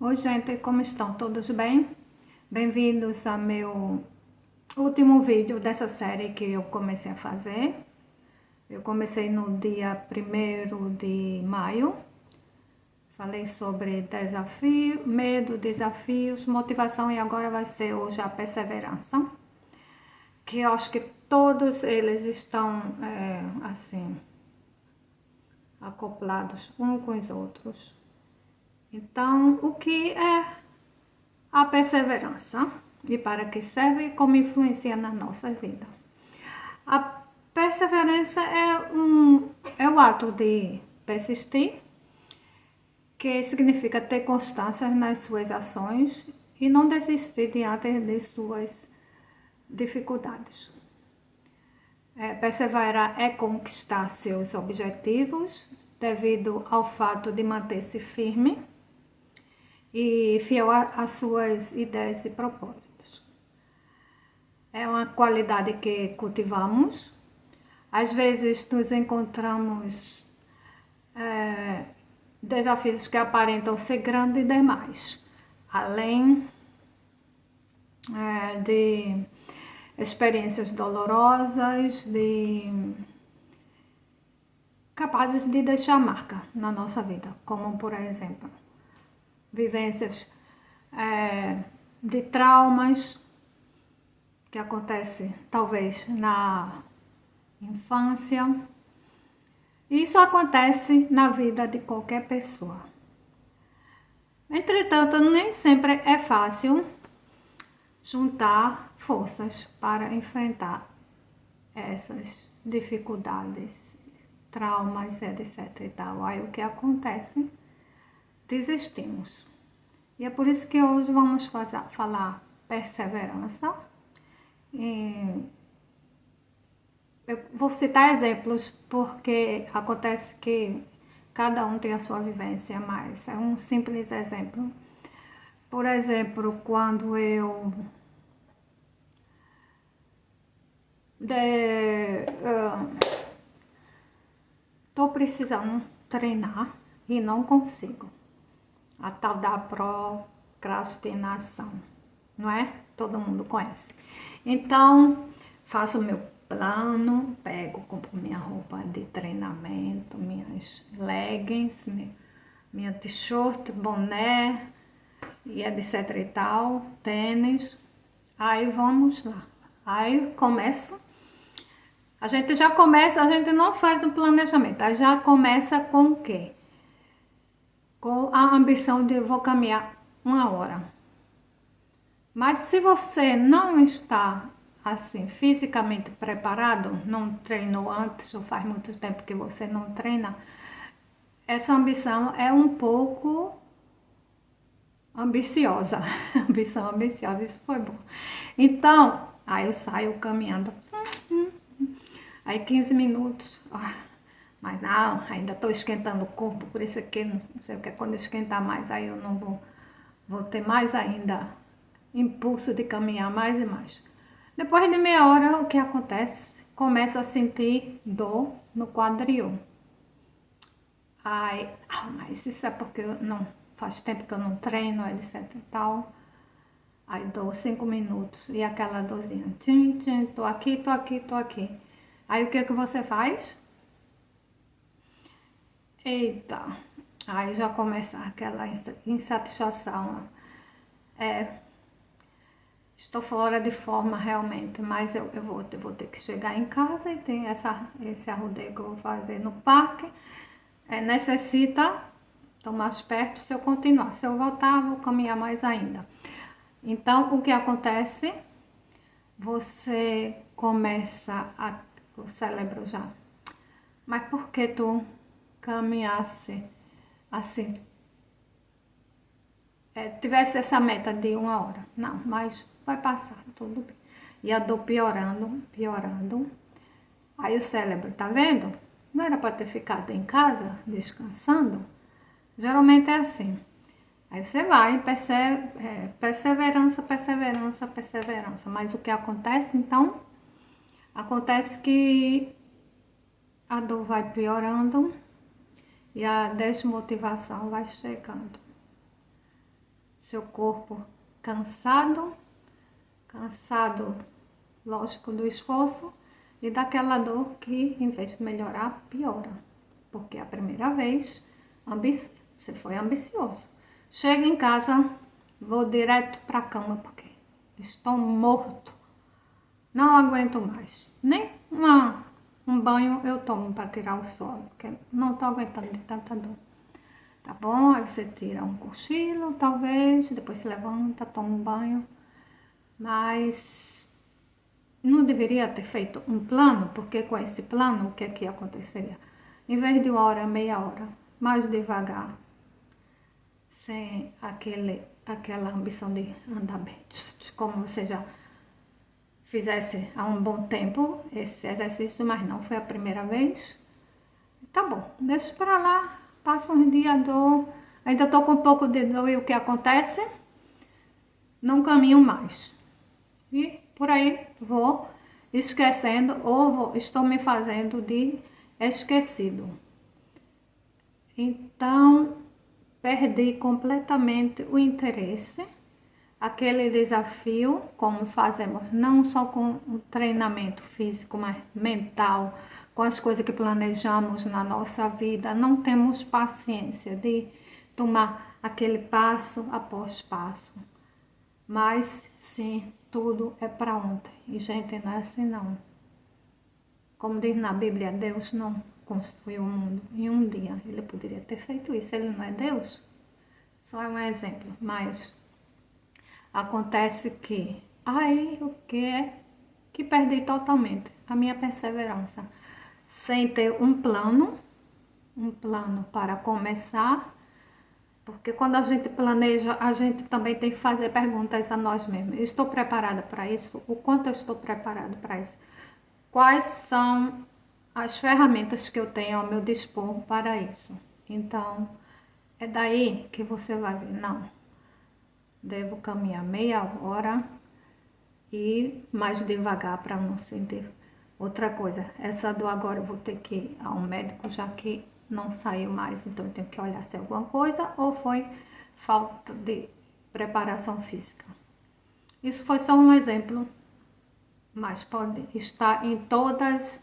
Oi, gente, como estão? Todos bem? Bem-vindos ao meu último vídeo dessa série que eu comecei a fazer. Eu comecei no dia 1º de maio. Falei sobre desafio, medo, desafios, motivação e agora vai ser hoje a perseverança. Que eu acho que todos eles estão, assim, acoplados uns com os outros. Então, o que é a perseverança e para que serve e como influencia na nossa vida? A perseverança é o ato de persistir, que significa ter constância nas suas ações e não desistir diante de suas dificuldades. Perseverar é conquistar seus objetivos devido ao fato de manter-se firme e fiel às suas ideias e propósitos. É uma qualidade que cultivamos. Às vezes nos encontramos desafios que aparentam ser grandes demais, além de experiências dolorosas, capazes de deixar marca na nossa vida, como por exemplo vivências de traumas que acontecem talvez na infância. Isso acontece na vida de qualquer pessoa. Entretanto, nem sempre é fácil juntar forças para enfrentar essas dificuldades, traumas, etc. e tal. Aí o que acontece? Desistimos. E é por isso que hoje vamos falar perseverança. Eu vou citar exemplos porque acontece que cada um tem a sua vivência, mas é um simples exemplo. Por exemplo, quando eu estou precisando treinar e não consigo. A tal da procrastinação, não é? Todo mundo conhece. Então, faço o meu plano, compro minha roupa de treinamento, minhas leggings, minha t-shirt, boné, e etc e tal, tênis. Aí vamos lá. Aí começo. A gente já começa, a gente não faz um planejamento, aí já começa com o quê? Com a ambição de vou caminhar 1 hora. Mas se você não está assim fisicamente preparado, não treinou antes ou faz muito tempo que você não treina, essa ambição é um pouco ambiciosa. Ambição ambiciosa, isso foi bom. Então, aí eu saio caminhando. Aí 15 minutos. Mas não, ainda estou esquentando o corpo, por isso aqui, não sei o que, quando esquentar mais, aí eu não vou ter mais ainda impulso de caminhar mais e mais. Depois de meia hora, o que acontece? Começo a sentir dor no quadril. Mas isso é porque faz tempo que eu não treino, etc e tal. Aí dou 5 minutos e aquela dorzinha, tchim, tchim, tô aqui, tô aqui, tô aqui. Aí o que você faz? Eita, aí já começa aquela insatisfação. Estou fora de forma realmente, mas eu vou ter que chegar em casa e tem esse arrodeio que eu vou fazer no parque. Necessita estar mais perto se eu continuar. Se eu voltar, vou caminhar mais ainda. Então, o que acontece? Você começa o cérebro já. Mas por que tu caminhasse assim? Tivesse essa meta de 1 hora. Não, mas vai passar, tudo bem. E a dor piorando, piorando. Aí o cérebro, tá vendo? Não era para ter ficado em casa, descansando? Geralmente é assim. Aí você vai, perseverança, perseverança, perseverança. Mas o que acontece, então? Acontece que a dor vai piorando e a desmotivação vai chegando. seu corpo cansado, lógico, do esforço e daquela dor que, em vez de melhorar, piora. Porque a primeira vez, você foi ambicioso. Chega em casa, vou direto para a cama porque estou morto. Não aguento mais. Nem um banho eu tomo para tirar o sono, porque não estou aguentando de tanta dor. Tá bom? Aí você tira um cochilo, talvez, depois se levanta, toma um banho. Mas não deveria ter feito um plano, porque com esse plano, o que é que aconteceria? Em vez de 1 hora, meia hora, mais devagar, sem aquela ambição de andar bem, como você já fizesse há um bom tempo esse exercício, mas não foi a primeira vez. Tá bom, deixa pra lá, passa uns dias, dor, ainda tô com um pouco de dor e o que acontece? Não caminho mais. E por aí vou esquecendo ou estou me fazendo de esquecido. Então, perdi completamente o interesse, aquele desafio, como fazemos não só com o treinamento físico, mas mental, com as coisas que planejamos na nossa vida, não temos paciência de tomar aquele passo após passo. Mas sim, tudo é para ontem. E gente, não é assim não. Como diz na Bíblia, Deus não construiu o mundo em um dia. Ele poderia ter feito isso, ele não é Deus. Só é um exemplo, mas acontece que aí o que é que perdi totalmente a minha perseverança, sem ter um plano para começar, porque quando a gente planeja, a gente também tem que fazer perguntas a nós mesmos. Eu estou preparada para isso? O quanto eu estou preparado para isso? Quais são as ferramentas que eu tenho ao meu dispor para isso? Então, é daí que você vai ver, não, devo caminhar meia hora e mais devagar para não sentir. Outra coisa, essa dor agora eu vou ter que ir ao médico, já que não saiu mais, então eu tenho que olhar se é alguma coisa ou foi falta de preparação física. Isso foi só um exemplo, mas pode estar em todos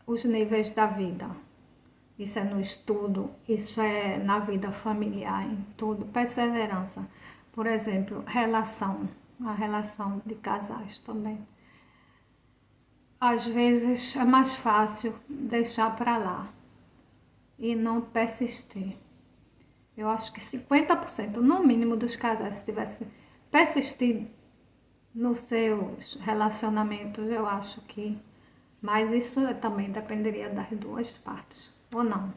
os níveis da vida. Isso é no estudo, isso é na vida familiar, em tudo. Perseverança. Por exemplo, a relação de casais também. Às vezes é mais fácil deixar para lá e não persistir. Eu acho que 50%, no mínimo, dos casais, se tivesse persistido nos seus relacionamentos, eu acho que... Mas isso também dependeria das duas partes, ou não.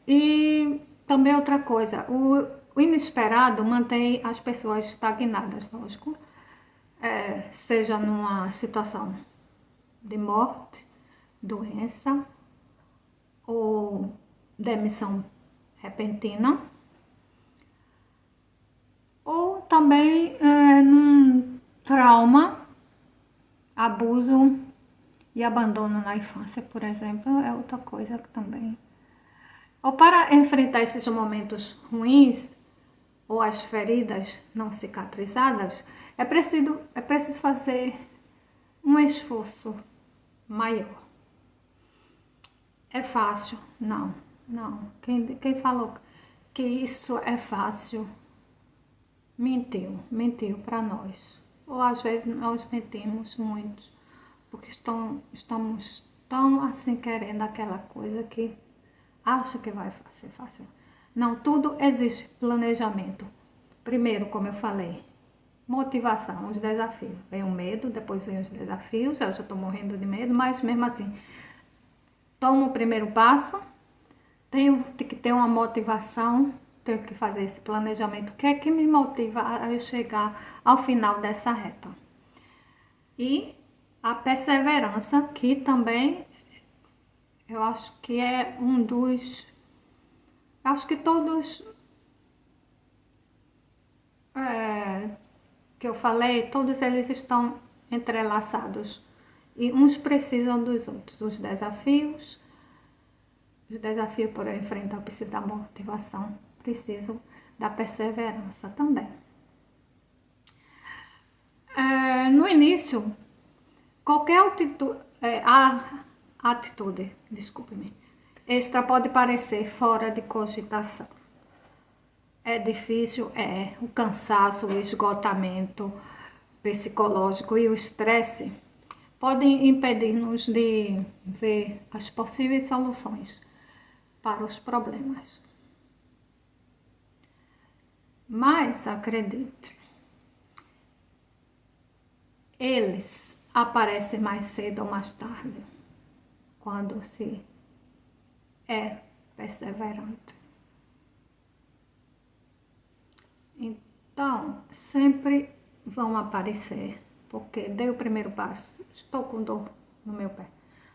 E também outra coisa, o inesperado mantém as pessoas estagnadas, lógico. Seja numa situação de morte, doença ou demissão repentina, ou também num trauma, abuso e abandono na infância, por exemplo, é outra coisa que também. Ou para enfrentar esses momentos ruins ou as feridas não cicatrizadas, é preciso fazer um esforço maior. É fácil? Não, não. Quem falou que isso é fácil, mentiu para nós. Ou às vezes nós mentimos muito, porque estamos tão assim querendo aquela coisa que acha que vai ser fácil. Não, tudo exige planejamento. Primeiro, como eu falei, motivação, os desafios. Vem o medo, depois vem os desafios. Eu já estou morrendo de medo, mas mesmo assim, tomo o primeiro passo. Tenho que ter uma motivação, tenho que fazer esse planejamento. O que é que me motiva a eu chegar ao final dessa reta? E a perseverança, que também eu acho que é um dos... Acho que todos que eu falei, todos eles estão entrelaçados. E uns precisam dos outros. Os desafios, Os desafios por eu enfrentar, eu preciso da motivação, preciso da perseverança também. No início, qualquer atitude, desculpe-me, extra pode parecer fora de cogitação. É difícil, o cansaço, o esgotamento psicológico e o estresse podem impedir-nos de ver as possíveis soluções para os problemas. Mas, acredite, eles aparecem mais cedo ou mais tarde, quando se é perseverante. Então, sempre vão aparecer, porque dei o primeiro passo, estou com dor no meu pé,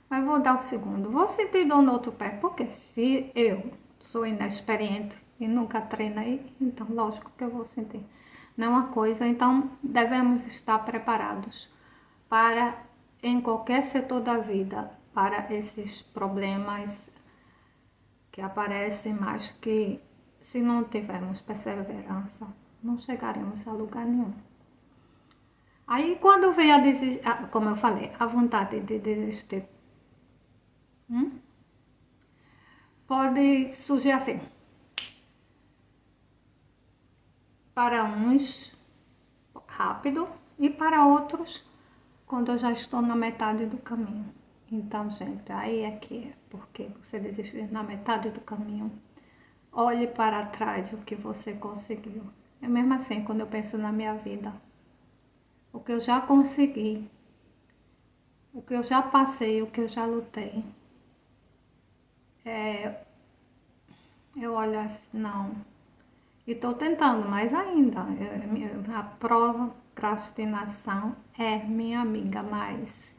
mas vou dar o segundo, vou sentir dor no outro pé, porque se eu sou inexperiente e nunca treinei, então lógico que eu vou sentir. Não é uma coisa, então devemos estar preparados para, em qualquer setor da vida, para esses problemas que aparecem, mas que se não tivermos perseverança, não chegaremos a lugar nenhum. Aí quando vem como eu falei, a vontade de desistir, pode surgir assim. Para uns, rápido, e para outros, quando eu já estou na metade do caminho. Então, gente, aí é que é, porque você desistir na metade do caminho, olhe para trás o que você conseguiu. É mesmo assim, quando eu penso na minha vida, o que eu já consegui, o que eu já passei, o que eu já lutei, eu olho assim, não. E estou tentando mais ainda. A procrastinação é minha amiga, mas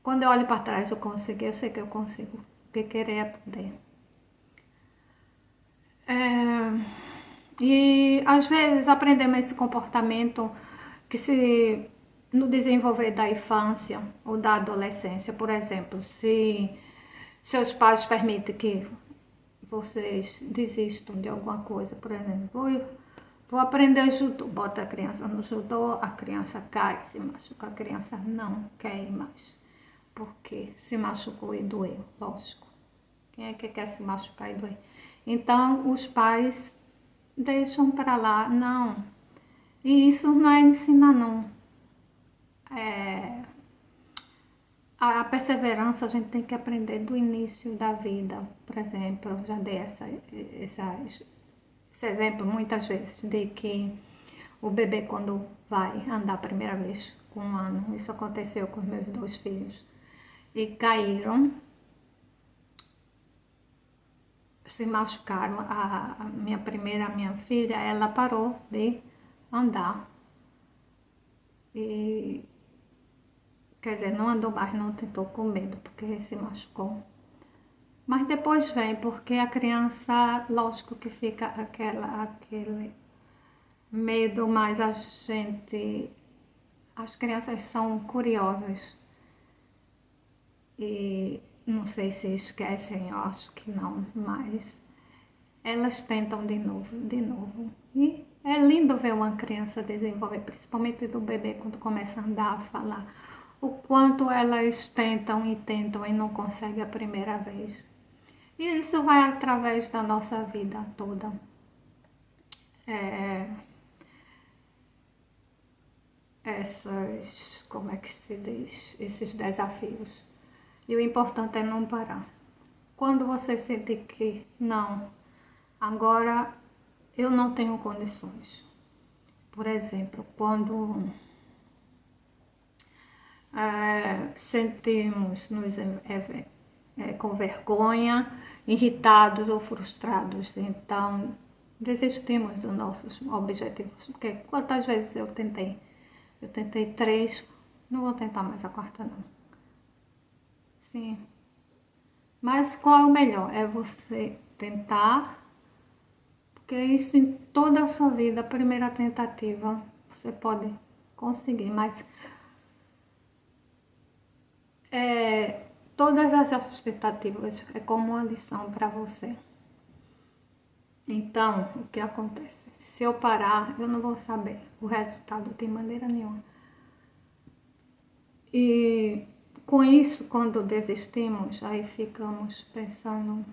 quando eu olho para trás eu consegui, eu sei que eu consigo. Porque querer é poder. E às vezes aprendemos esse comportamento que se no desenvolver da infância ou da adolescência, por exemplo, se seus pais permitem que vocês desistam de alguma coisa, por exemplo, vou aprender judô, bota a criança no judô, a criança cai, se machuca, a criança não quer ir mais, porque se machucou e doeu, lógico. Quem é que quer se machucar e doer? Então, os pais deixam para lá, não. E isso não é ensinar, não. A perseverança a gente tem que aprender do início da vida. Por exemplo, eu já dei esse exemplo muitas vezes de que o bebê quando vai andar a primeira vez com 1 ano, isso aconteceu com os meus 2 filhos, e caíram, se machucaram. A minha filha, ela parou de andar. E, quer dizer, não andou mais, não tentou com medo, porque se machucou. Mas depois vem, porque a criança, lógico que fica aquele medo, mas as crianças são curiosas e não sei se esquecem, eu acho que não, mas elas tentam de novo, de novo. E é lindo ver uma criança desenvolver, principalmente do bebê quando começa a andar, a falar, o quanto elas tentam e não conseguem a primeira vez. E isso vai através da nossa vida toda. Como é que se diz? Esses desafios. E o importante é não parar. Quando você sentir que não, agora eu não tenho condições. Por exemplo, quando sentimos-nos com vergonha, irritados ou frustrados, então desistimos dos nossos objetivos. Porque quantas vezes eu tentei 3, não vou tentar mais a 4ª não. Sim. Mas qual é o melhor? É você tentar, porque isso em toda a sua vida, a primeira tentativa, você pode conseguir, mas todas as tentativas é como uma lição para você. Então, o que acontece? Se eu parar, eu não vou saber o resultado de maneira nenhuma. E com isso, quando desistimos, aí ficamos pensando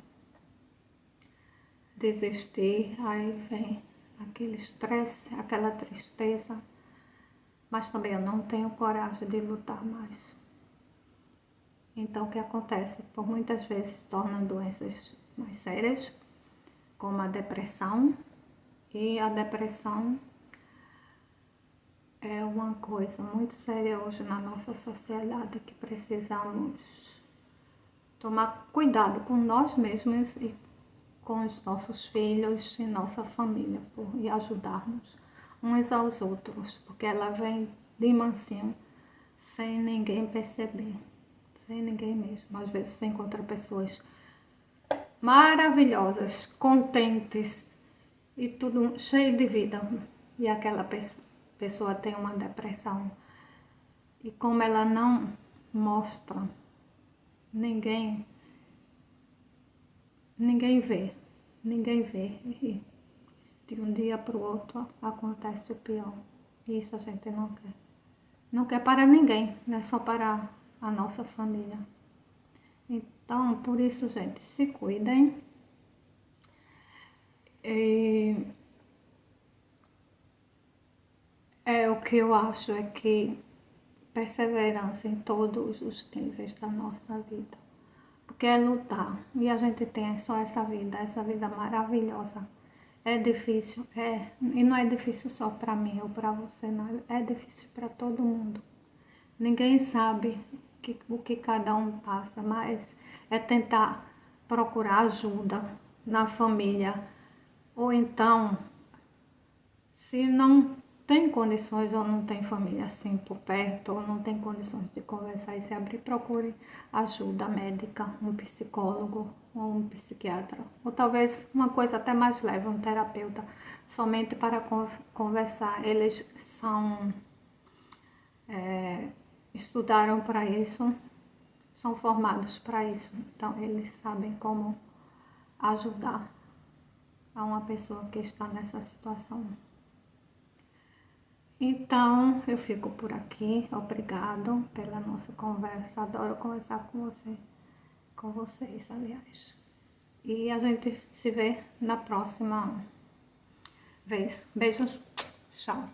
desistir, aí vem aquele estresse, aquela tristeza, mas também eu não tenho coragem de lutar mais. Então o que acontece? Por muitas vezes tornam doenças mais sérias, como a depressão, e a depressão é uma coisa muito séria hoje na nossa sociedade que precisamos tomar cuidado com nós mesmos e com os nossos filhos e nossa família e ajudar-nos uns aos outros, porque ela vem de mansinho, sem ninguém perceber, sem ninguém mesmo. Às vezes você encontra pessoas maravilhosas, contentes e tudo cheio de vida, e aquela pessoa tem uma depressão, e como ela não mostra, ninguém vê, e de um dia para o outro acontece o pior. E isso a gente não quer. Não quer para ninguém, não é só para a nossa família. Então, por isso, gente, se cuidem. O que eu acho é que perseverança em todos os níveis da nossa vida. Porque é lutar. E a gente tem só essa vida maravilhosa. É difícil, e não é difícil só para mim ou para você, não. É difícil para todo mundo. Ninguém sabe o que cada um passa, mas é tentar procurar ajuda na família. Ou então, se não tem condições ou não tem família assim por perto, ou não tem condições de conversar e se abrir, procure ajuda médica, um psicólogo ou um psiquiatra. Ou talvez uma coisa até mais leve, um terapeuta, somente para conversar. Eles estudaram para isso, são formados para isso, então eles sabem como ajudar a uma pessoa que está nessa situação. Então, eu fico por aqui. Obrigado pela nossa conversa. Adoro conversar com vocês, aliás. E a gente se vê na próxima vez. Beijos. Tchau.